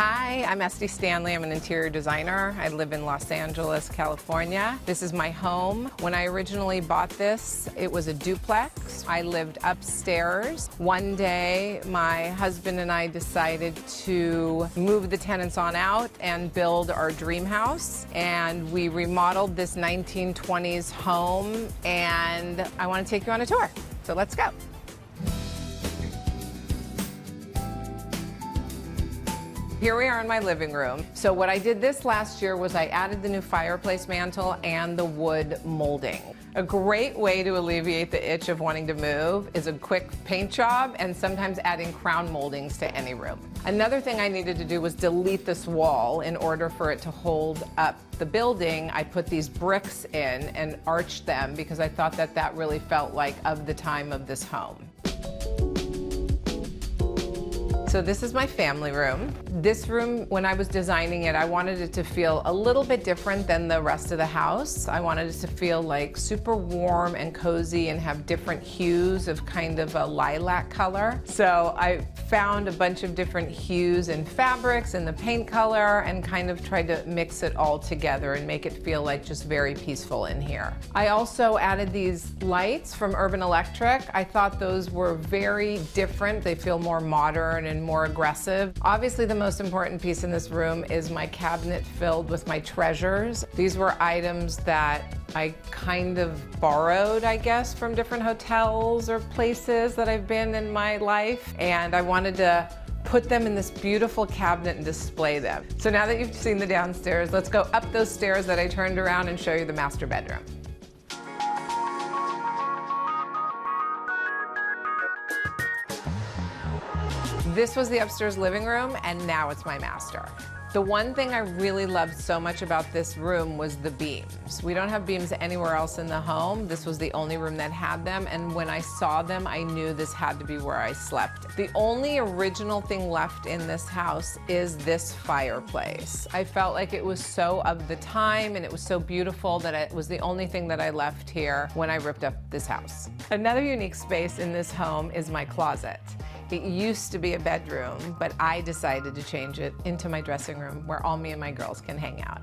Hi, I'm Estee Stanley. I'm an interior designer. I live in Los Angeles, California. This is my home. When I originally bought this, it was a duplex. I lived upstairs. One day, my husband and I decided to move the tenants on out and build our dream house. And we remodeled this 1920s home, and I want to take you on a tour. So let's go. Here we are in my living room. So what I did this last year was I added the new fireplace mantle and the wood molding. A great way to alleviate the itch of wanting to move is a quick paint job and sometimes adding crown moldings to any room. Another thing I needed to do was delete this wall in order for it to hold up the building. I put these bricks in and arched them because I thought that that really felt like of the time of this home. So this is my family room. This room, when I was designing it, I wanted it to feel a little bit different than the rest of the house. I wanted it to feel like super warm and cozy and have different hues of kind of a lilac color. So I found a bunch of different hues and fabrics and the paint color and kind of tried to mix it all together and make it feel like just very peaceful in here. I also added these lights from Urban Electric. I thought those were very different. They feel more modern and more aggressive. Obviously, the most important piece in this room is my cabinet filled with my treasures. These were items that I kind of borrowed, I guess, from different hotels or places that I've been in my life, and I wanted to put them in this beautiful cabinet and display them. So now that you've seen the downstairs, let's go up those stairs that I turned around and show you the master bedroom. This was the upstairs living room, and now it's my master. The one thing I really loved so much about this room was the beams. We don't have beams anywhere else in the home. This was the only room that had them, and when I saw them, I knew this had to be where I slept. The only original thing left in this house is this fireplace. I felt like it was so of the time, and it was so beautiful that it was the only thing that I left here when I ripped up this house. Another unique space in this home is my closet. It used to be a bedroom, but I decided to change it into my dressing room where all me and my girls can hang out.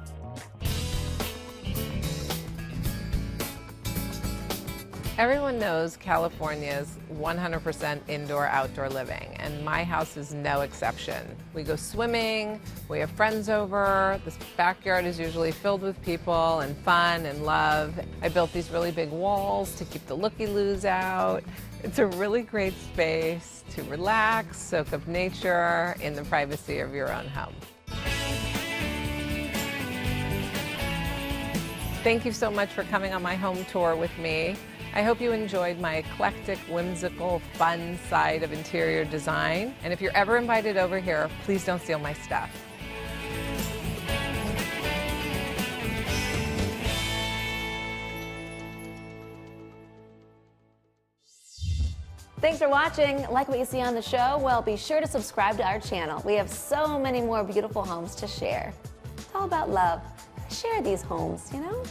Everyone knows California's 100% indoor-outdoor living, and my house is no exception. We go swimming, we have friends over, this backyard is usually filled with people and fun and love. I built these really big walls to keep the looky-loos out. It's a really great space to relax, soak up nature in the privacy of your own home. Thank you so much for coming on my home tour with me. I hope you enjoyed my eclectic, whimsical, fun side of interior design. And if you're ever invited over here, please don't steal my stuff. Thanks for watching. Like what you see on the show? Well, be sure to subscribe to our channel. We have so many more beautiful homes to share. It's all about love. Share these homes, you know?